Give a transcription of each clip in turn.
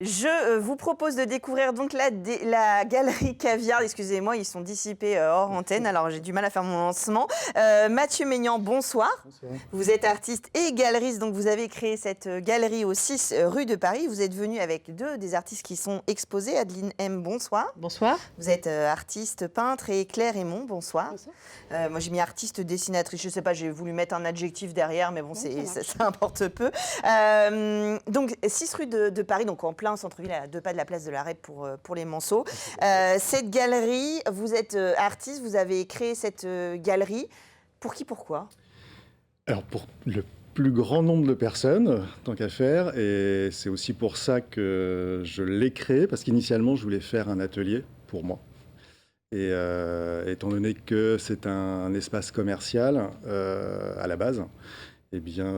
Je vous propose de découvrir donc la galerie Caviar. Excusez-moi, ils sont dissipés hors antenne, alors j'ai du mal à faire mon lancement. Mathieu Maignan, bonsoir. Bonsoir. Vous êtes artiste et galeriste, donc vous avez créé cette galerie au 6 rue de Paris. Vous êtes venu avec deux des artistes qui sont exposés. Adeline M, bonsoir. Bonsoir. Vous êtes artiste, peintre, et Claire Raymond, bonsoir. Bonsoir. Moi j'ai mis artiste, dessinatrice, je sais pas, j'ai voulu mettre un adjectif derrière, mais bon, ça importe peu. Donc 6 rue de Paris, donc en plein centre-ville, à 2 pas de la place de l'Arrêt pour les Manceaux. Cette galerie, vous êtes artiste, vous avez créé cette galerie. Pour qui, pourquoi ? Alors pour le plus grand nombre de personnes, tant qu'à faire, et c'est aussi pour ça que je l'ai créé, parce qu'initialement je voulais faire un atelier pour moi. Et étant donné que c'est un espace commercial à la base, eh bien,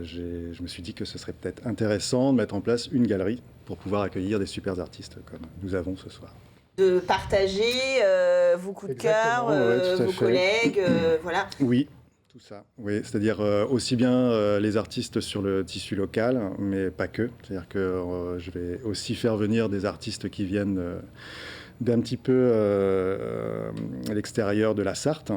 je me suis dit que ce serait peut-être intéressant de mettre en place une galerie pour pouvoir accueillir des super artistes comme nous avons ce soir. De partager vos coups de cœur, vos collègues, voilà. Oui, tout ça. Oui, c'est-à-dire aussi bien les artistes sur le tissu local, mais pas que. C'est-à-dire que je vais aussi faire venir des artistes qui viennent d'un petit peu à l'extérieur de la Sarthe.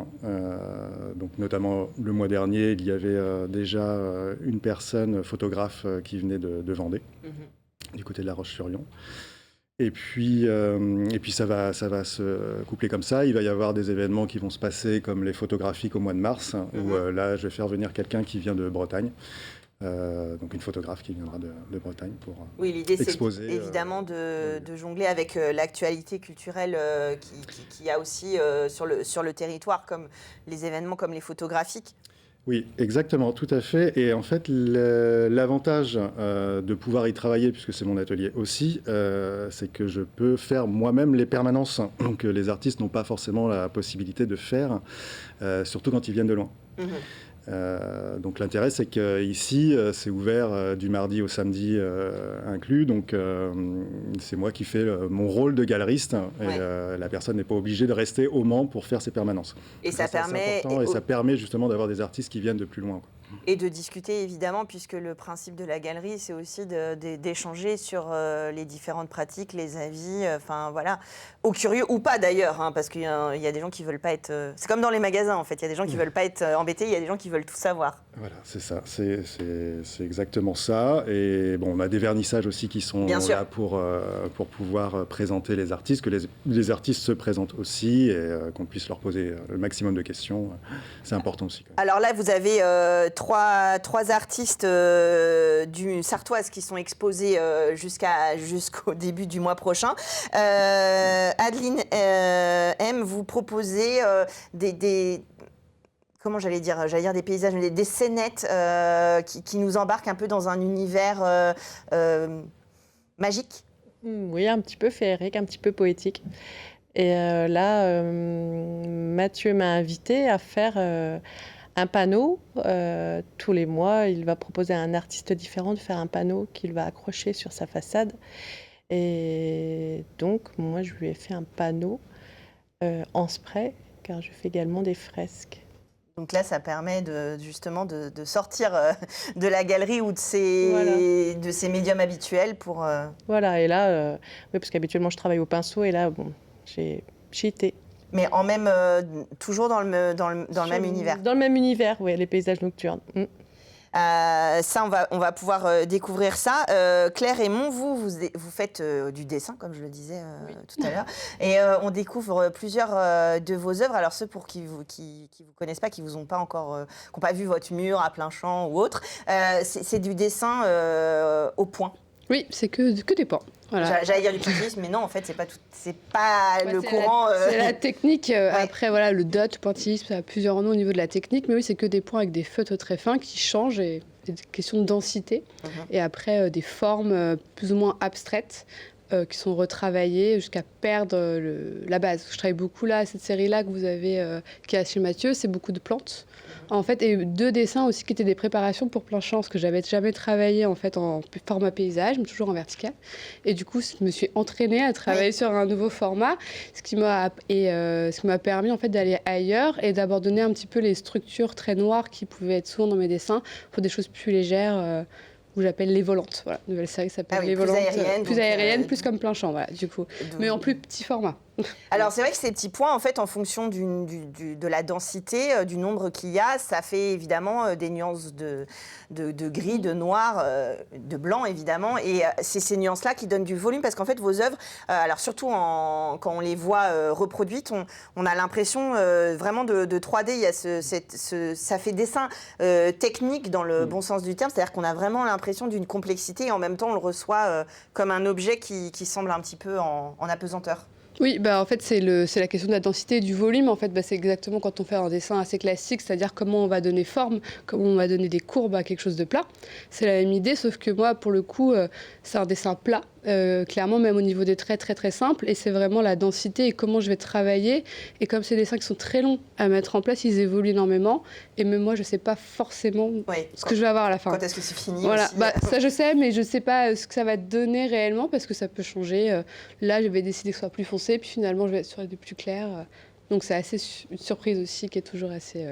Donc notamment le mois dernier, il y avait déjà une personne photographe qui venait de Vendée, du côté de La Roche-sur-Yon. Et puis ça va se coupler comme ça. Il va y avoir des événements qui vont se passer comme les photographiques au mois de mars, où là je vais faire venir quelqu'un qui vient de Bretagne. Donc une photographe qui viendra de Bretagne pour l'idée exposer, c'est évidemment de jongler avec l'actualité culturelle qu'il y a aussi sur le territoire, comme les événements comme les photographiques. Oui, exactement, tout à fait. Et en fait, l'avantage de pouvoir y travailler, puisque c'est mon atelier aussi, c'est que je peux faire moi-même les permanences. Donc les artistes n'ont pas forcément la possibilité de faire, surtout quand ils viennent de loin. Donc l'intérêt, c'est qu'ici, c'est ouvert du mardi au samedi inclus. Donc c'est moi qui fais mon rôle de galeriste. Et la personne n'est pas obligée de rester au Mans pour faire ses permanences. Et ça permet... Et ça permet justement d'avoir des artistes qui viennent de plus loin, quoi. Et de discuter, évidemment, puisque le principe de la galerie, c'est aussi d'échanger sur les différentes pratiques, les avis, enfin voilà, aux curieux ou pas d'ailleurs, hein, parce qu'il y a des gens qui veulent pas être... c'est comme dans les magasins, en fait, il y a des gens qui veulent pas être embêtés, il y a des gens qui veulent tout savoir. Voilà, c'est ça, c'est exactement ça. Et bon, on a des vernissages aussi qui sont là pour pouvoir présenter les artistes, que les artistes se présentent aussi et qu'on puisse leur poser le maximum de questions. C'est important aussi. Alors là, vous avez trois artistes du Sartoise qui sont exposés jusqu'au début du mois prochain. Adeline M, vous proposez comment j'allais dire des paysages, mais des scénettes qui nous embarquent un peu dans un univers magique. Oui, un petit peu féerique, un petit peu poétique. Et là, Mathieu m'a invité à faire un panneau. Tous les mois, il va proposer à un artiste différent de faire un panneau qu'il va accrocher sur sa façade. Et donc, moi, je lui ai fait un panneau en spray, car je fais également des fresques. Donc là, ça permet justement de sortir de la galerie ou de ces médiums habituels pour... Voilà, et là, oui, parce qu'habituellement, je travaille au pinceau, et là, bon, j'ai cheaté. Mais toujours dans le même univers. Dans le même univers, oui, les paysages nocturnes. Ça, on va pouvoir découvrir ça. Claire Raymond, vous faites du dessin, comme je le disais tout à l'heure. Et on découvre plusieurs de vos œuvres. Alors ceux pour qui vous connaissent pas, qui vous ont pas encore, qui n'ont pas vu votre mur à plein champ ou autre, c'est du dessin au point. Oui, c'est que des points. Voilà. J'allais dire du pointillisme, mais non, en fait, c'est pas le courant. C'est la technique. Après, voilà, le dot, le pointillisme, ça a plusieurs noms au niveau de la technique, mais oui, c'est que des points avec des feutres très fins qui changent, et c'est des questions de densité. Et après, des formes plus ou moins abstraites qui sont retravaillées jusqu'à perdre la base. Je travaille beaucoup là, cette série-là que vous avez, qui est chez Mathieu, c'est beaucoup de plantes. En fait, et 2 dessins aussi qui étaient des préparations pour plein champ, parce que j'avais jamais travaillé en fait en format paysage, mais toujours en vertical. Et du coup, je me suis entraînée à travailler sur un nouveau format, ce qui m'a permis en fait d'aller ailleurs et d'abandonner un petit peu les structures très noires qui pouvaient être souvent dans mes dessins pour des choses plus légères. où j'appelle Les Volantes. Voilà, nouvelle série qui s'appelle Les Volantes. Plus aérienne, plus comme plein champ, voilà, du coup. Mais en plus petit format. Alors c'est vrai que ces petits points, en fait, en fonction de la densité, du nombre qu'il y a, ça fait évidemment des nuances de gris, de noir, de blanc évidemment. Et c'est ces nuances-là qui donnent du volume parce qu'en fait vos œuvres, alors surtout quand on les voit reproduites, on a l'impression vraiment de 3D. Il y a ça fait dessin technique dans le bon sens du terme, c'est-à-dire qu'on a vraiment l'impression d'une complexité et en même temps on le reçoit comme un objet qui semble un petit peu en apesanteur. Oui, en fait, c'est la question de la densité et du volume. En fait, c'est exactement quand on fait un dessin assez classique, c'est-à-dire comment on va donner forme, comment on va donner des courbes à quelque chose de plat. C'est la même idée, sauf que moi, pour le coup, c'est un dessin plat, clairement, même au niveau des traits, très très simple. Et c'est vraiment la densité et comment je vais travailler. Et comme ces dessins qui sont très longs à mettre en place, ils évoluent énormément. Et même moi, je ne sais pas forcément ce que je vais avoir à la fin. Quand est-ce que c'est fini voilà. aussi. Ça, je sais, mais je ne sais pas ce que ça va donner réellement parce que ça peut changer. Là, je vais décider que ce soit plus foncé, puis finalement, je vais être sur du plus clair. Donc, c'est assez une surprise aussi qui est toujours assez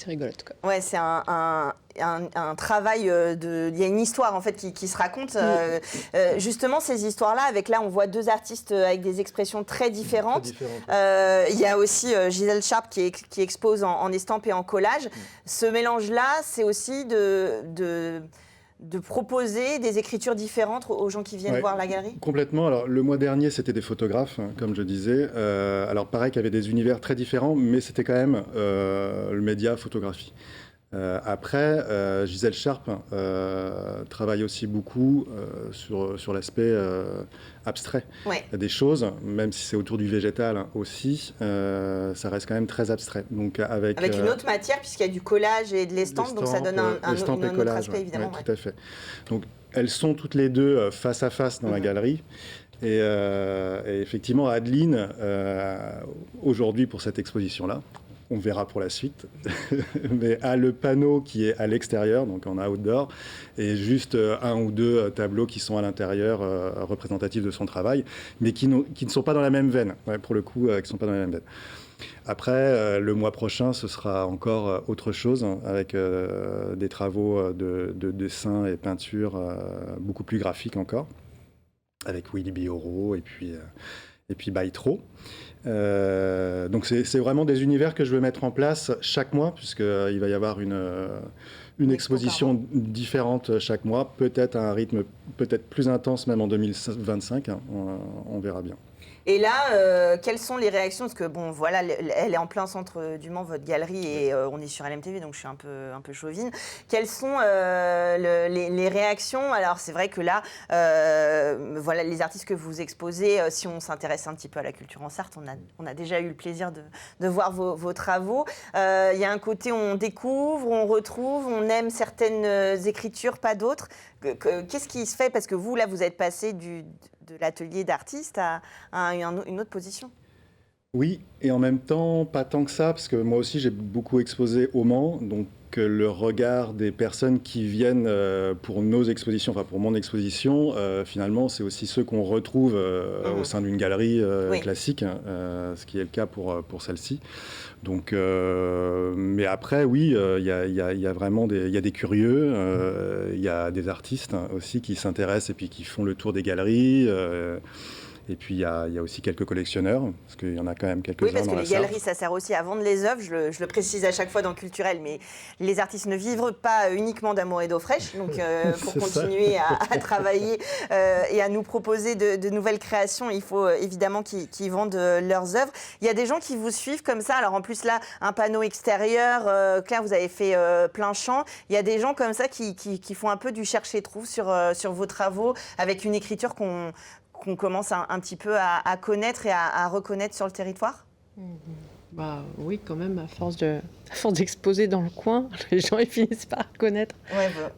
rigolote, quoi. Ouais, c'est un travail il y a une histoire en fait qui se raconte. Justement, ces histoires-là, là, on voit deux artistes avec des expressions très différentes. Il y a aussi Gisèle Sharp qui expose en estampes et en collage. Ce mélange-là, c'est aussi de proposer des écritures différentes aux gens qui viennent voir la galerie. Complètement. Alors, le mois dernier, c'était des photographes, comme je disais. Alors, pareil, qu'il y avait des univers très différents, mais c'était quand même le média photographie. Après, Gisèle Sharp travaille aussi beaucoup sur l'aspect abstrait des choses, même si c'est autour du végétal aussi, ça reste quand même très abstrait. Donc avec une autre matière, puisqu'il y a du collage et de l'estampe, donc ça donne un autre aspect, évidemment. Tout à fait. Donc elles sont toutes les deux face à face dans la galerie. Et effectivement, Adeline, aujourd'hui pour cette exposition-là, on verra pour la suite, mais a le panneau qui est à l'extérieur, donc en outdoor, et juste un ou deux tableaux qui sont à l'intérieur, représentatifs de son travail, mais qui ne sont pas dans la même veine, pour le coup, qui ne sont pas dans la même veine. Après, le mois prochain, ce sera encore autre chose, avec des travaux de dessin et peinture beaucoup plus graphiques encore, avec Willy Bioro et puis Baitro. Donc c'est vraiment des univers que je veux mettre en place chaque mois, puisqu'il va y avoir une exposition différente chaque mois, peut-être à un rythme peut-être plus intense même en 2025, on verra bien. Et là, quelles sont les réactions? Parce que bon, voilà, elle est en plein centre du Mans, votre galerie, et on est sur LMTV, donc je suis un peu chauvine. Quelles sont les réactions? Alors c'est vrai que là, voilà, les artistes que vous exposez, si on s'intéresse un petit peu à la culture en Sarthe, on a déjà eu le plaisir de voir vos travaux. Il y a un côté où on découvre, on retrouve, on aime certaines écritures, pas d'autres. Qu'est-ce qui se fait? Parce que vous, là, vous êtes passé de l'atelier d'artiste à une autre position. Oui, et en même temps, pas tant que ça, parce que moi aussi, j'ai beaucoup exposé au Mans, donc le regard des personnes qui viennent pour nos expositions, enfin pour mon exposition, finalement, c'est aussi ceux qu'on retrouve au sein d'une galerie classique, ce qui est le cas pour celle-ci. Donc, mais après, oui, il y a vraiment des curieux, il y a des artistes aussi qui s'intéressent et puis qui font le tour des galeries. Et puis, il y a aussi quelques collectionneurs, parce qu'il y en a quand même quelques-uns. Oui, parce que les Sarthe. galeries, ça sert aussi à vendre les œuvres. Je le précise à chaque fois dans Culturel, mais les artistes ne vivent pas uniquement d'amour et d'eau fraîche. Donc, pour continuer à travailler et à nous proposer de nouvelles créations, il faut évidemment qu'ils vendent leurs œuvres. Il y a des gens qui vous suivent comme ça. Alors, en plus, là, un panneau extérieur. Claire, vous avez fait plein champ. Il y a des gens comme ça qui font un peu du chercher-trouve sur vos travaux, avec une écriture qu'on commence un petit peu à connaître et à reconnaître sur le territoire? Bah oui, quand même, à force d'exposer dans le coin, les gens ils finissent par reconnaître.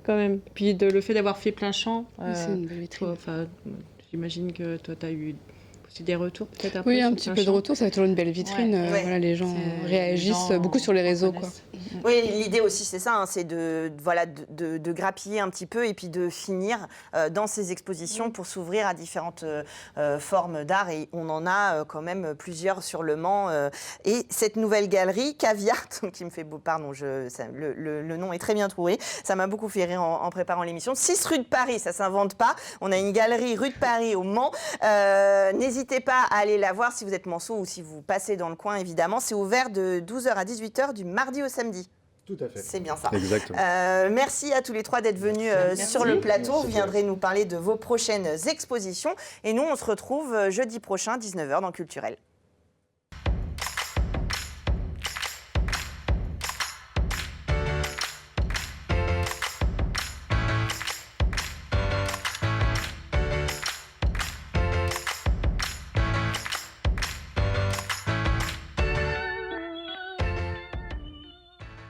Quand même. Puis le fait d'avoir fait plein champ, c'est une belle vitrine. J'imagine que toi tu as eu aussi des retours peut-être après. Oui, un petit peu de retour, ça va être toujours une belle vitrine. Voilà, les gens réagissent beaucoup sur les réseaux, quoi. Oui, l'idée aussi, c'est ça, hein, c'est de grappiller un petit peu et puis de finir dans ces expositions pour s'ouvrir à différentes formes d'art. Et on en a quand même plusieurs sur le Mans. Et cette nouvelle galerie, Caviar, qui me fait beau, pardon, le nom est très bien trouvé. Ça m'a beaucoup fait rire en préparant l'émission. 6 rue de Paris, ça ne s'invente pas. On a une galerie rue de Paris au Mans. N'hésitez pas à aller la voir si vous êtes manceau ou si vous passez dans le coin, évidemment. C'est ouvert de 12h à 18h du mardi au samedi. Tout à fait. C'est bien ça. Exactement. Merci à tous les trois d'être venus sur le plateau. Vous viendrez nous parler de vos prochaines expositions. Et nous, on se retrouve jeudi prochain, 19h, dans Culturel.